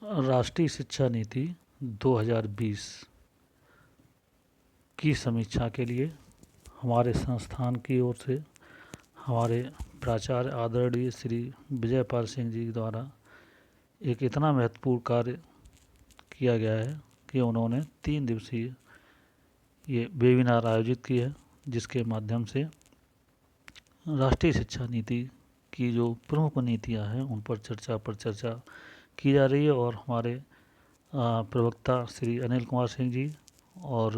राष्ट्रीय शिक्षा नीति 2020 की समीक्षा के लिए हमारे संस्थान की ओर से हमारे प्राचार्य आदरणीय श्री विजयपाल सिंह जी द्वारा एक इतना महत्वपूर्ण कार्य किया गया है कि उन्होंने 3 दिवसीय ये वेबिनार आयोजित की है, जिसके माध्यम से राष्ट्रीय शिक्षा नीति की जो प्रमुख नीतियां हैं उन पर चर्चा की जा रही है। और हमारे प्रवक्ता श्री अनिल कुमार सिंह जी और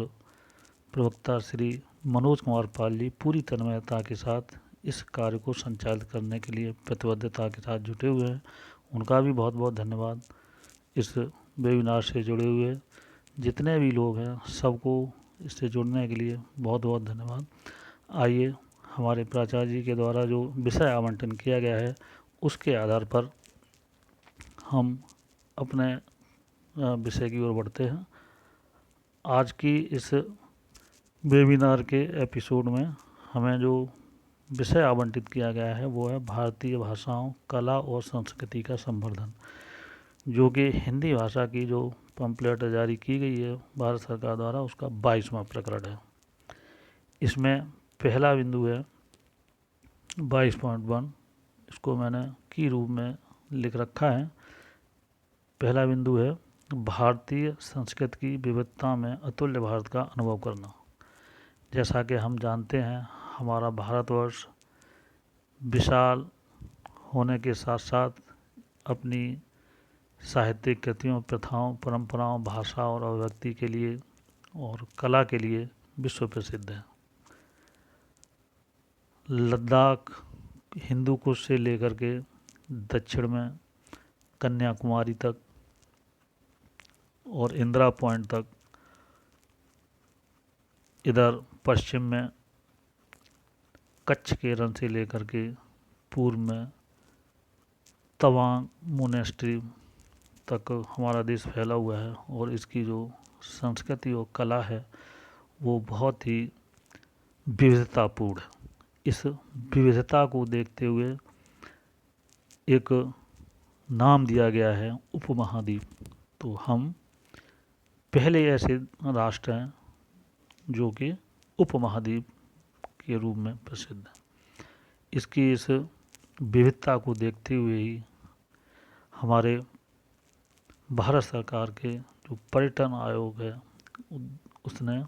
प्रवक्ता श्री मनोज कुमार पाल जी पूरी तन्मयता के साथ इस कार्य को संचालित करने के लिए प्रतिबद्धता के साथ जुटे हुए हैं। उनका भी बहुत बहुत धन्यवाद। इस वेबिनार से जुड़े हुए जितने भी लोग हैं सबको इससे जुड़ने के लिए बहुत बहुत धन्यवाद। आइए हमारे प्राचार्य जी के द्वारा जो विषय आवंटन किया गया है उसके आधार पर हम अपने विषय की ओर बढ़ते हैं। आज की इस वेबिनार के एपिसोड में हमें जो विषय आवंटित किया गया है वो है भारतीय भाषाओं, कला और संस्कृति का संवर्धन, जो कि हिंदी भाषा की जो पम्पलेट जारी की गई है भारत सरकार द्वारा उसका 22वां प्रकरण है। इसमें पहला बिंदु है 22.1, इसको मैंने की रूप में लिख रखा है। पहला बिंदु है भारतीय संस्कृति की विविधता में अतुल्य भारत का अनुभव करना। जैसा कि हम जानते हैं हमारा भारतवर्ष विशाल होने के साथ साथ अपनी साहित्यिक कृतियों, प्रथाओं, परंपराओं, भाषा और अभिव्यक्ति के लिए और कला के लिए विश्व प्रसिद्ध है। लद्दाख हिंदू कुश से लेकर के दक्षिण में कन्याकुमारी तक और इंदिरा पॉइंट तक, इधर पश्चिम में कच्छ के रण से लेकर के पूर्व में तवांग मोनेस्ट्री तक हमारा देश फैला हुआ है। और इसकी जो संस्कृति और कला है वो बहुत ही विविधतापूर्ण है। इस विविधता को देखते हुए एक नाम दिया गया है उपमहाद्वीप। तो हम पहले ऐसे राष्ट्र हैं जो कि उपमहाद्वीप के रूप में प्रसिद्ध है। इसकी इस विविधता को देखते हुए ही हमारे भारत सरकार के जो पर्यटन आयोग है उसने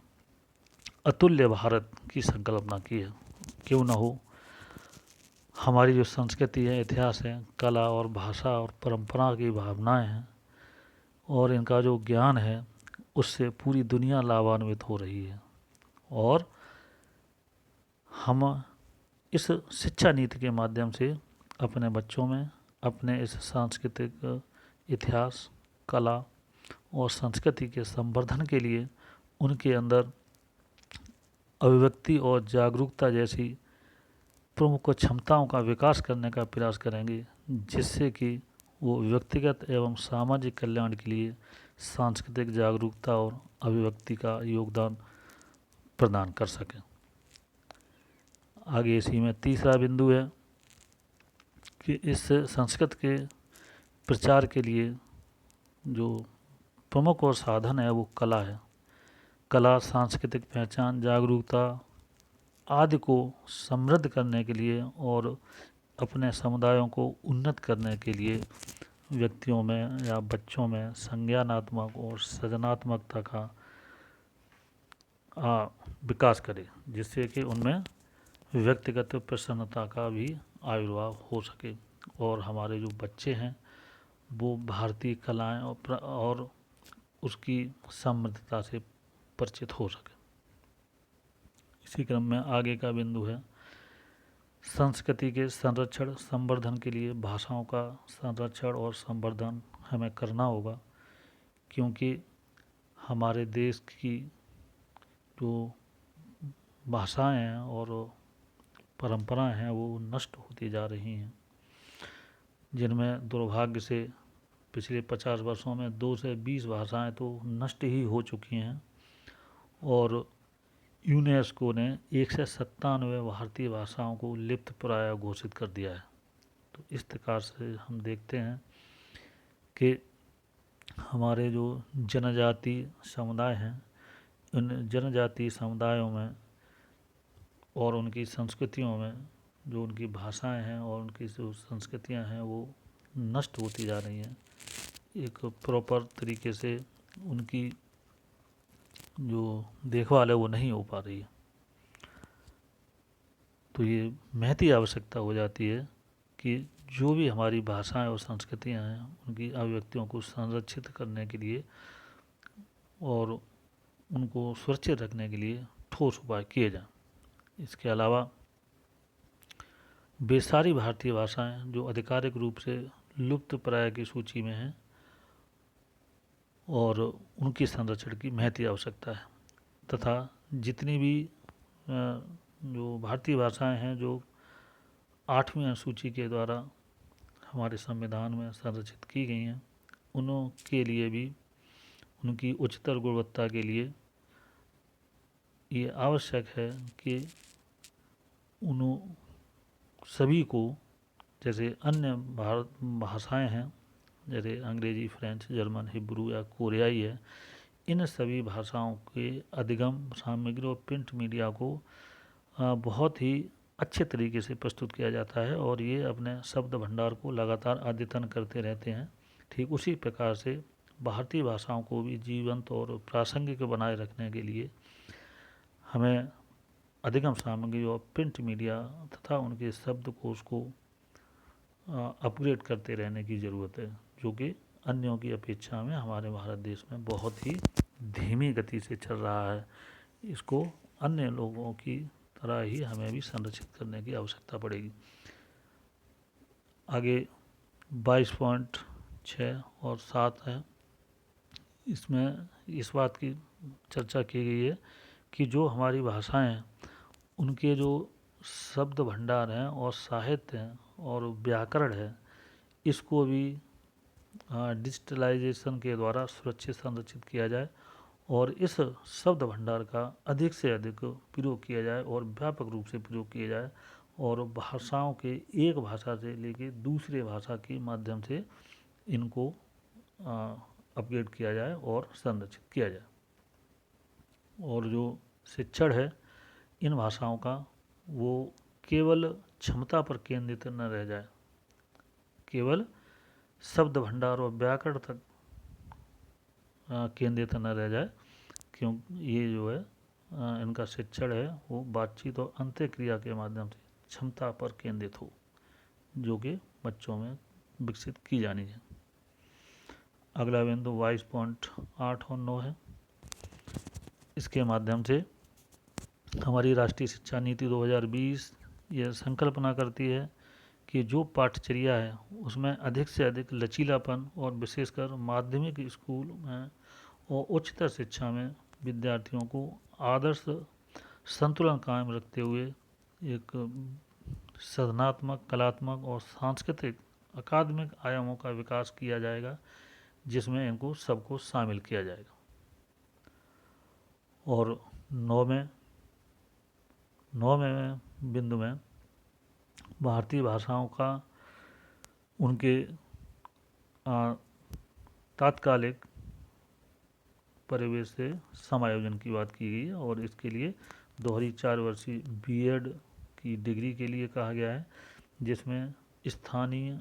अतुल्य भारत की संकल्पना की है। क्यों ना हो, हमारी जो संस्कृति है, इतिहास है, कला और भाषा और परंपरा की भावनाएं हैं और इनका जो ज्ञान है उससे पूरी दुनिया लाभान्वित हो रही है। और हम इस शिक्षा नीति के माध्यम से अपने बच्चों में अपने इस सांस्कृतिक इतिहास, कला और संस्कृति के संवर्धन के लिए उनके अंदर अभिव्यक्ति और जागरूकता जैसी प्रमुख क्षमताओं का विकास करने का प्रयास करेंगे, जिससे कि वो व्यक्तिगत एवं सामाजिक कल्याण के लिए सांस्कृतिक जागरूकता और अभिव्यक्ति का योगदान प्रदान कर सकें। आगे इसी में तीसरा बिंदु है कि इस संस्कृत के प्रचार के लिए जो प्रमुख और साधन है वो कला है। कला सांस्कृतिक पहचान, जागरूकता आदि को समृद्ध करने के लिए और अपने समुदायों को उन्नत करने के लिए व्यक्तियों में या बच्चों में संज्ञानात्मक और सृजनात्मकता का विकास करे, जिससे कि उनमें व्यक्तिगत प्रसन्नता का भी आविर्भाव हो सके और हमारे जो बच्चे हैं वो भारतीय कलाएं और उसकी समृद्धता से परिचित हो सके। इसी क्रम में आगे का बिंदु है संस्कृति के संरक्षण संवर्धन के लिए भाषाओं का संरक्षण और संवर्धन हमें करना होगा, क्योंकि हमारे देश की जो भाषाएं हैं और परंपराएं हैं वो नष्ट होती जा रही हैं, जिनमें दुर्भाग्य से पिछले 50 वर्षों में 2 से 20 भाषाएं तो नष्ट ही हो चुकी हैं और यूनेस्को ने 197 भारतीय भाषाओं को लुप्तप्राय घोषित कर दिया है। तो इस प्रकार से हम देखते हैं कि हमारे जो जनजाति समुदाय हैं, उन जनजाति समुदायों में और उनकी संस्कृतियों में जो उनकी भाषाएं हैं और उनकी जो संस्कृतियां हैं वो नष्ट होती जा रही हैं। एक प्रॉपर तरीके से उनकी जो देखभाल है वो नहीं हो पा रही है। तो ये महती आवश्यकता हो जाती है कि जो भी हमारी भाषाएं और संस्कृतियां हैं उनकी अभिव्यक्तियों को संरक्षित करने के लिए और उनको सुरक्षित रखने के लिए ठोस उपाय किए जाएं। इसके अलावा वे सारी भारतीय भाषाएं जो आधिकारिक रूप से लुप्त प्राय की सूची में हैं और उनकी संरक्षण की महती आवश्यकता है, तथा जितनी भी जो भारतीय भाषाएं हैं जो 8वीं अनुसूची के द्वारा हमारे संविधान में संरक्षित की गई हैं, उनके लिए भी उनकी उच्चतर गुणवत्ता के लिए ये आवश्यक है कि उन सभी को, जैसे अन्य भारत भाषाएं हैं जैसे अंग्रेजी, फ्रेंच, जर्मन, हिब्रू या कोरियाई है, इन सभी भाषाओं के अधिगम सामग्री और प्रिंट मीडिया को बहुत ही अच्छे तरीके से प्रस्तुत किया जाता है और ये अपने शब्द भंडार को लगातार अद्यतन करते रहते हैं। ठीक उसी प्रकार से भारतीय भाषाओं को भी जीवंत और प्रासंगिक बनाए रखने के लिए हमें अधिगम सामग्री और प्रिंट मीडिया तथा उनके शब्दकोश को अपग्रेड करते रहने की ज़रूरत है, जो कि अन्यों की अपेक्षा में हमारे भारत देश में बहुत ही धीमी गति से चल रहा है। इसको अन्य लोगों की तरह ही हमें भी संरक्षित करने की आवश्यकता पड़ेगी। आगे 22.6 और 7 है, इसमें इस बात की चर्चा की गई है कि जो हमारी भाषाएं हैं उनके जो शब्द भंडार हैं और साहित्य हैं और व्याकरण है, इसको भी डिजिटलाइजेशन के द्वारा सुरक्षित संरक्षित किया जाए और इस शब्द भंडार का अधिक से अधिक प्रयोग किया जाए और व्यापक रूप से प्रयोग किया जाए और भाषाओं के एक भाषा से लेकर दूसरे भाषा के माध्यम से इनको अपग्रेड किया जाए और संरक्षित किया जाए। और जो शिक्षण है इन भाषाओं का वो केवल क्षमता पर केंद्रित न रह जाए, केवल शब्द भंडार और व्याकरण तक केंद्रित न रह जाए, क्यों ये जो है इनका शिक्षण है वो बातचीत और अंत्यक्रिया के माध्यम से क्षमता पर केंद्रित हो, जो कि बच्चों में विकसित की जानी है। अगला बिंदु 22.8 और 9 है। इसके माध्यम से हमारी राष्ट्रीय शिक्षा नीति 2020 यह संकल्पना करती है कि जो पाठचर्या है उसमें अधिक से अधिक लचीलापन और विशेषकर माध्यमिक स्कूल में और उच्चतर शिक्षा में विद्यार्थियों को आदर्श संतुलन कायम रखते हुए एक साधनात्मक, कलात्मक और सांस्कृतिक अकादमिक आयामों का विकास किया जाएगा, जिसमें इनको सबको शामिल किया जाएगा। और 9वें बिंदु में भारतीय भाषाओं का उनके तात्कालिक परिवेश से समायोजन की बात की गई है और इसके लिए दोहरी 4 वर्षीय बीएड की डिग्री के लिए कहा गया है, जिसमें स्थानीय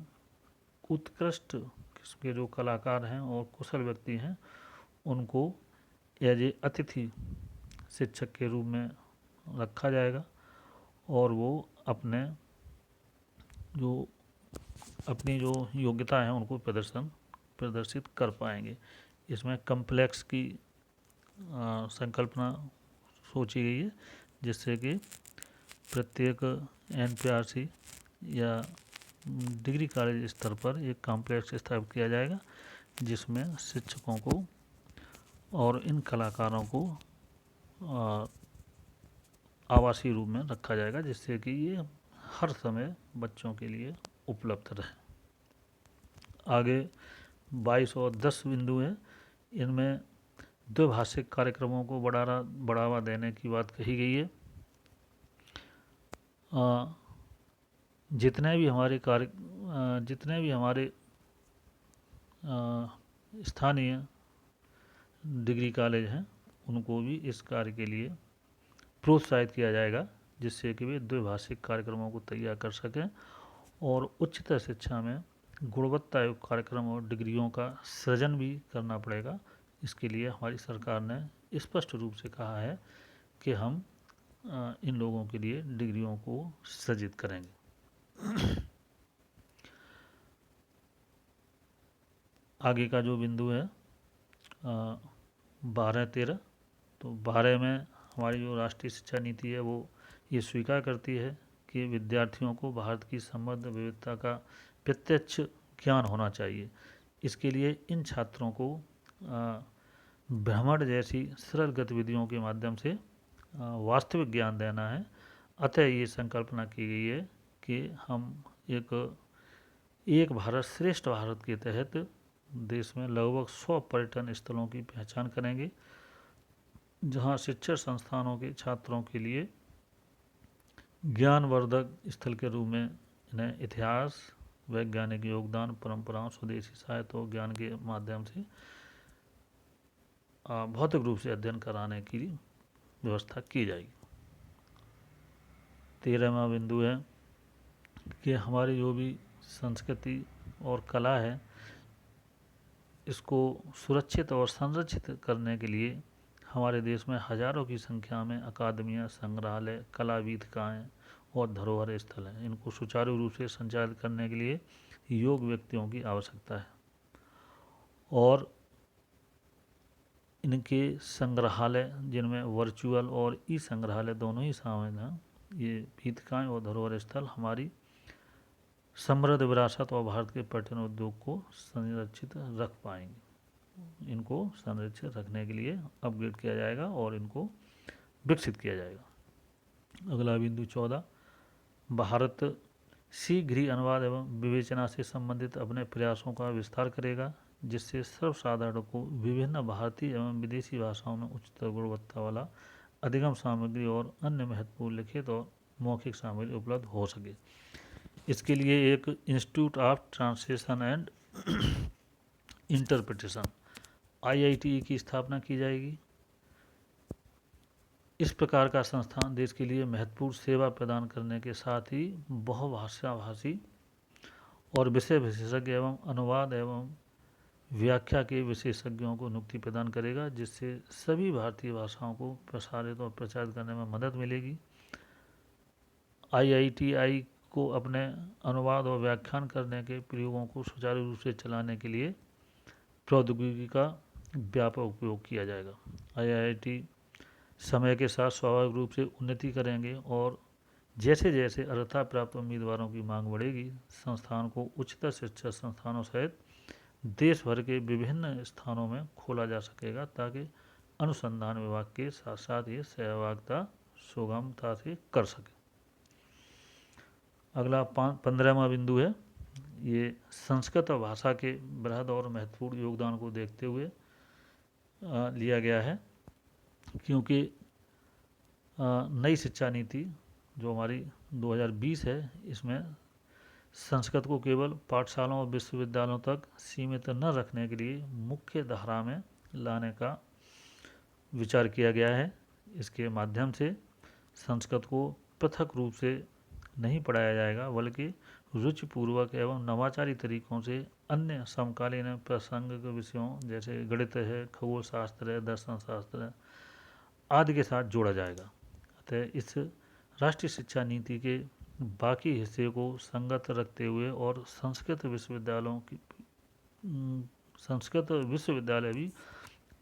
उत्कृष्ट किस्म के जो कलाकार हैं और कुशल व्यक्ति हैं उनको एज ए अतिथि शिक्षक के रूप में रखा जाएगा और वो अपनी जो योग्यता है उनको प्रदर्शित कर पाएंगे। इसमें कम्प्लेक्स की संकल्पना सोची गई है, जिससे कि प्रत्येक एनपीआरसी या डिग्री कॉलेज स्तर पर एक कॉम्प्लेक्स स्थापित किया जाएगा, जिसमें शिक्षकों को और इन कलाकारों को आवासीय रूप में रखा जाएगा, जिससे कि ये हर समय बच्चों के लिए उपलब्ध रहे। आगे 22 और 10 बिंदु हैं। इनमें द्विभाषिक कार्यक्रमों को बढ़ावा देने की बात कही गई है। जितने भी हमारे स्थानीय डिग्री कॉलेज हैं उनको भी इस कार्य के लिए प्रोत्साहित किया जाएगा, जिससे कि वे द्विभाषिक कार्यक्रमों को तैयार कर सकें और उच्चतर शिक्षा में गुणवत्ता युक्त कार्यक्रम और डिग्रियों का सृजन भी करना पड़ेगा। इसके लिए हमारी सरकार ने स्पष्ट रूप से कहा है कि हम इन लोगों के लिए डिग्रियों को सृजित करेंगे। आगे का जो बिंदु है 12-13, तो 12 में हमारी जो राष्ट्रीय शिक्षा नीति है वो ये स्वीकार करती है कि विद्यार्थियों को भारत की समृद्ध विविधता का प्रत्यक्ष ज्ञान होना चाहिए। इसके लिए इन छात्रों को भ्रमण जैसी सरल गतिविधियों के माध्यम से वास्तविक ज्ञान देना है। अतः ये संकल्पना की गई है कि हम एक भारत श्रेष्ठ भारत के तहत देश में लगभग 100 पर्यटन स्थलों की पहचान करेंगे, जहां शिक्षण संस्थानों के छात्रों के लिए ज्ञानवर्धक स्थल के रूप में इन्हें इतिहास, वैज्ञानिक योगदान, परंपराओं, स्वदेशी साहित्य और ज्ञान के माध्यम से भौतिक रूप से अध्ययन कराने की व्यवस्था की जाएगी। 13वां बिंदु है कि हमारी जो भी संस्कृति और कला है इसको सुरक्षित और संरक्षित करने के लिए हमारे देश में हजारों की संख्या में अकादमियाँ, संग्रहालय, कला वीथिकाएँ और धरोहर स्थल हैं। इनको सुचारू रूप से संचालित करने के लिए योग्य व्यक्तियों की आवश्यकता है और इनके संग्रहालय, जिनमें वर्चुअल और ई संग्रहालय दोनों ही शामिल हैं, ये वीथिकाएँ और धरोहर स्थल हमारी समृद्ध विरासत और भारत के पर्यटन उद्योग को संरक्षित रख पाएंगे। इनको संरक्षित रखने के लिए अपग्रेड किया जाएगा और इनको विकसित किया जाएगा। अगला बिंदु 14, भारत शीघ्र ही अनुवाद एवं विवेचना से संबंधित अपने प्रयासों का विस्तार करेगा, जिससे सर्वसाधारण को विभिन्न भारतीय एवं विदेशी भाषाओं में उच्चतर गुणवत्ता वाला अधिगम सामग्री और अन्य महत्वपूर्ण लिखित और मौखिक सामग्री उपलब्ध हो सके। इसके लिए एक institute of translation and interpretation IITE की स्थापना की जाएगी। इस प्रकार का संस्थान देश के लिए महत्वपूर्ण सेवा प्रदान करने के साथ ही बहुभाषाभाषी और विषय विशेषज्ञ एवं अनुवाद एवं व्याख्या के विशेषज्ञों को नियुक्ति प्रदान करेगा, जिससे सभी भारतीय भाषाओं को प्रसारित और प्रचारित करने में मदद मिलेगी। IITI को अपने अनुवाद और व्याख्यान करने के प्रयोगों को सुचारू रूप से चलाने के लिए प्रौद्योगिकी का व्यापक उपयोग किया जाएगा। IIT समय के साथ स्वाभाविक रूप से उन्नति करेंगे और जैसे जैसे अर्हता प्राप्त उम्मीदवारों की मांग बढ़ेगी, संस्थान को उच्चतर शिक्षा संस्थानों सहित देश भर के विभिन्न स्थानों में खोला जा सकेगा, ताकि अनुसंधान विभाग के साथ साथ ये सहभागिता सुगमता से कर सके। अगला 15वां बिंदु है, ये संस्कृत भाषा के बृहद और महत्वपूर्ण योगदान को देखते हुए लिया गया है, क्योंकि नई शिक्षा नीति जो हमारी 2020 है, इसमें संस्कृत को केवल पाठशालाओं और विश्वविद्यालयों तक सीमित न रखने के लिए मुख्य धारा में लाने का विचार किया गया है। इसके माध्यम से संस्कृत को पृथक रूप से नहीं पढ़ाया जाएगा, बल्कि रुचिपूर्वक एवं नवाचारी तरीकों से अन्य समकालीन प्रासंगिक विषयों जैसे गणित है, खगोल शास्त्र है, दर्शन शास्त्र है आदि के साथ जोड़ा जाएगा। अतः इस राष्ट्रीय शिक्षा नीति के बाकी हिस्से को संगत रखते हुए और संस्कृत विश्वविद्यालय भी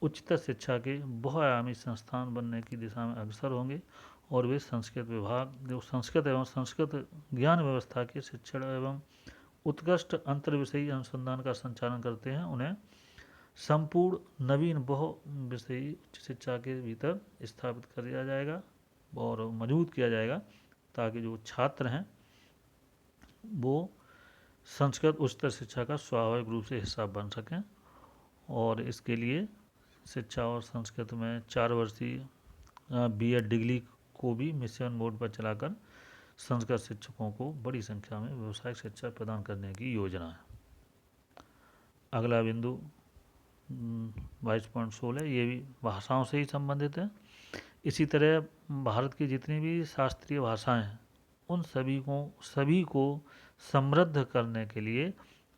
उच्चतर शिक्षा के बहुआयामी संस्थान बनने की दिशा में अग्रसर होंगे और वे संस्कृत विभाग जो संस्कृत एवं संस्कृत ज्ञान व्यवस्था के शिक्षण एवं उत्कृष्ट अंतर विषयी अनुसंधान का संचालन करते हैं, उन्हें संपूर्ण नवीन बहु विषयी उच्च शिक्षा के भीतर स्थापित कर दिया जाएगा और मजबूत किया जाएगा, ताकि जो छात्र हैं वो संस्कृत उच्चतर शिक्षा का स्वाभाविक रूप से हिस्सा बन सकें। और इसके लिए शिक्षा और संस्कृत में 4 वर्षीय B.Ed डिग्री को भी मिशन मोड पर चलाकर संस्कृत शिक्षकों को बड़ी संख्या में व्यावसायिक शिक्षा प्रदान करने की योजना है। अगला बिंदु 22.16 ये भी भाषाओं से ही संबंधित है। इसी तरह भारत की जितनी भी शास्त्रीय भाषाएं हैं उन सभी को समृद्ध करने के लिए,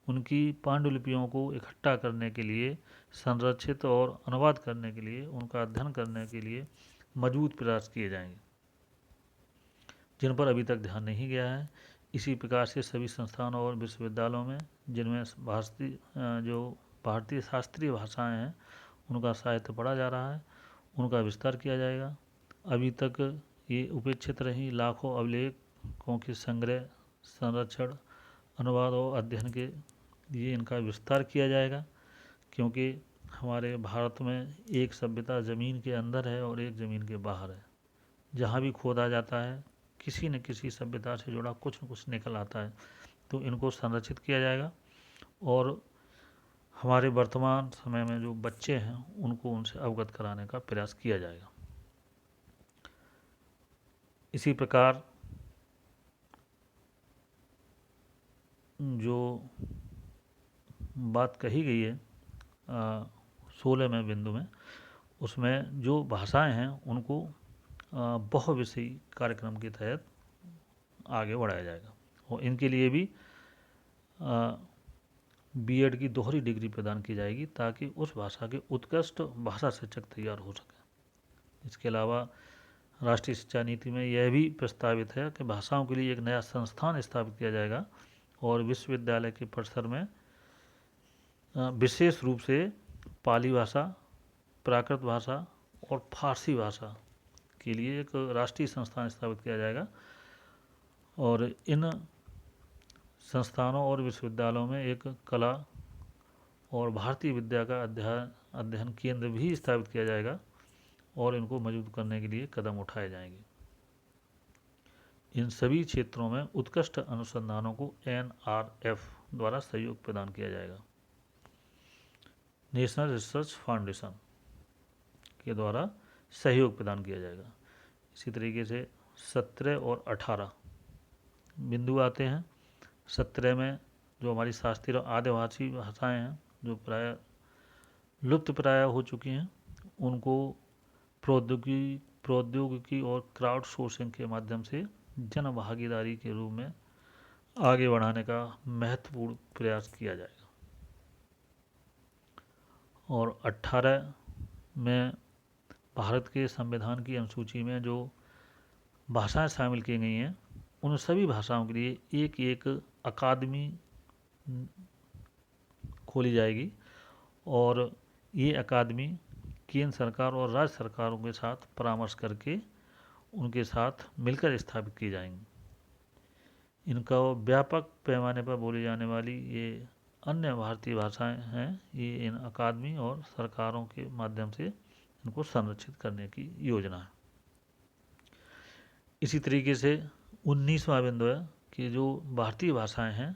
उनकी पांडुलिपियों को इकट्ठा करने के लिए, संरक्षित और अनुवाद करने के लिए, उनका अध्ययन करने के लिए मजबूत प्रयास किए जाएंगे, जिन पर अभी तक ध्यान नहीं गया है। इसी प्रकार से सभी संस्थानों और विश्वविद्यालयों में जिनमें भारतीय शास्त्रीय भाषाएं हैं उनका साहित्य पढ़ा जा रहा है, उनका विस्तार किया जाएगा। अभी तक ये उपेक्षित रही लाखों अभिलेखों के संग्रह, संरक्षण, अनुवाद और अध्ययन के लिए इनका विस्तार किया जाएगा, क्योंकि हमारे भारत में एक सभ्यता ज़मीन के अंदर है और एक ज़मीन के बाहर है। जहाँ भी खोदा जाता है किसी न किसी सभ्यता से जुड़ा कुछ न कुछ निकल आता है, तो इनको संरक्षित किया जाएगा और हमारे वर्तमान समय में जो बच्चे हैं उनको उनसे अवगत कराने का प्रयास किया जाएगा। इसी प्रकार जो बात कही गई है 16वें बिंदु में, उसमें जो भाषाएं हैं उनको बहुविषयी कार्यक्रम के तहत आगे बढ़ाया जाएगा और इनके लिए भी बीएड की दोहरी डिग्री प्रदान की जाएगी ताकि उस भाषा के उत्कृष्ट भाषा शिक्षक तैयार हो सके। इसके अलावा राष्ट्रीय शिक्षा नीति में यह भी प्रस्तावित है कि भाषाओं के लिए एक नया संस्थान स्थापित किया जाएगा और विश्वविद्यालय के परिसर में विशेष रूप से पाली भाषा, प्राकृत भाषा और फारसी भाषा के लिए एक राष्ट्रीय संस्थान स्थापित किया जाएगा और इन संस्थानों और विश्वविद्यालयों में एक कला और भारतीय विद्या का अध्ययन केंद्र भी स्थापित किया जाएगा और इनको मजबूत करने के लिए कदम उठाए जाएंगे। इन सभी क्षेत्रों में उत्कृष्ट अनुसंधानों को NRF द्वारा सहयोग प्रदान किया जाएगा। नेशनल रिसर्च फाउंडेशन के द्वारा सहयोग प्रदान किया जाएगा। इसी तरीके से 17 और 18 बिंदु आते हैं। 17 में जो हमारी शास्त्रीय और आदिवासी भाषाएं हैं जो प्राय लुप्त प्राय हो चुकी हैं, उनको प्रौद्योगिकी और क्राउड सोर्सिंग के माध्यम से जन भागीदारी के रूप में आगे बढ़ाने का महत्वपूर्ण प्रयास किया जाएगा। और 18 में भारत के संविधान की अनुसूची में जो भाषाएं शामिल की गई हैं उन सभी भाषाओं के लिए एक एक अकादमी खोली जाएगी और ये अकादमी केंद्र सरकार और राज्य सरकारों के साथ परामर्श करके उनके साथ मिलकर स्थापित की जाएंगी। इनका व्यापक पैमाने पर बोली जाने वाली ये अन्य भारतीय भाषाएं हैं, ये इन अकादमी और सरकारों के माध्यम से इनको संरक्षित करने की योजना है। इसी तरीके से 19वां बिंदु है कि जो भारतीय भाषाएं हैं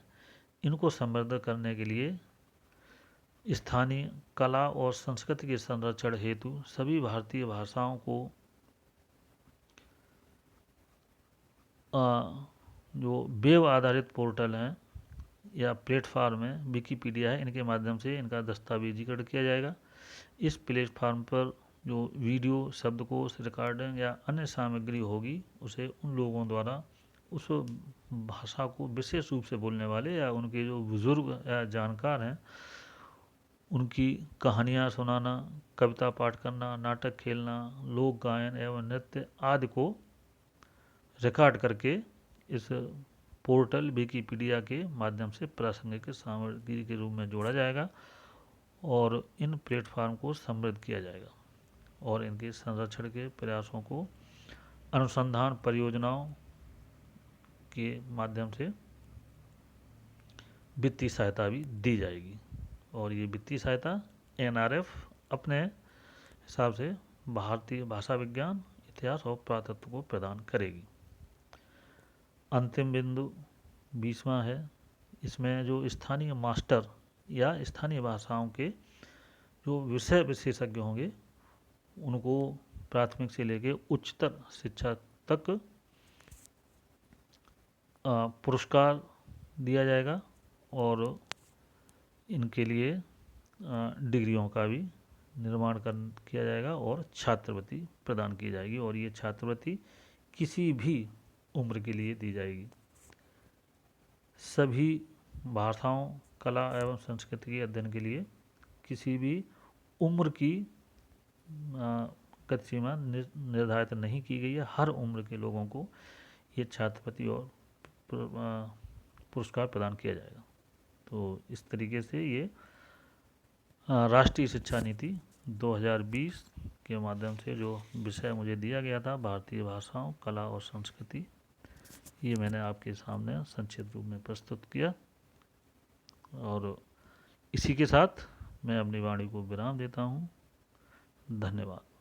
इनको समृद्ध करने के लिए स्थानीय कला और संस्कृति के संरक्षण हेतु सभी भारतीय भाषाओं को जो वेब आधारित पोर्टल हैं या प्लेटफार्म है, विकिपीडिया है, इनके माध्यम से इनका दस्तावेजीकरण किया जाएगा। इस प्लेटफार्म पर जो वीडियो, शब्दकोश, रिकॉर्डिंग या अन्य सामग्री होगी उसे उन लोगों द्वारा उस भाषा को विशेष रूप से बोलने वाले या उनके जो बुजुर्ग या जानकार हैं उनकी कहानियाँ सुनाना, कविता पाठ करना, नाटक खेलना, लोक गायन एवं नृत्य आदि को रिकॉर्ड करके इस पोर्टल विकिपीडिया के माध्यम से प्रासंगिक सामग्री के रूप में जोड़ा जाएगा और इन प्लेटफार्म को समृद्ध किया जाएगा और इनके संरक्षण के प्रयासों को अनुसंधान परियोजनाओं के माध्यम से वित्तीय सहायता भी दी जाएगी और ये वित्तीय सहायता NRF अपने हिसाब से भारतीय भाषा विज्ञान, इतिहास और पुरातत्व को प्रदान करेगी। अंतिम बिंदु 20वां है। इसमें जो स्थानीय मास्टर या स्थानीय भाषाओं के जो विषय विशेषज्ञ होंगे उनको प्राथमिक से लेकर उच्चतर शिक्षा तक पुरस्कार दिया जाएगा और इनके लिए डिग्रियों का भी निर्माण किया जाएगा और छात्रवृत्ति प्रदान की जाएगी, और ये छात्रवृत्ति किसी भी उम्र के लिए दी जाएगी। सभी भाषाओं, कला एवं संस्कृति के अध्ययन के लिए किसी भी उम्र की गति सीमा निर्धारित नहीं की गई है। हर उम्र के लोगों को ये छात्रवृत्ति और पुरस्कार प्रदान किया जाएगा। तो इस तरीके से ये राष्ट्रीय शिक्षा नीति 2020 के माध्यम से जो विषय मुझे दिया गया था, भारतीय भाषाओं, कला और संस्कृति, ये मैंने आपके सामने संक्षिप्त रूप में प्रस्तुत किया। और इसी के साथ मैं अपनी वाणी को विराम देता हूँ। धन्यवाद।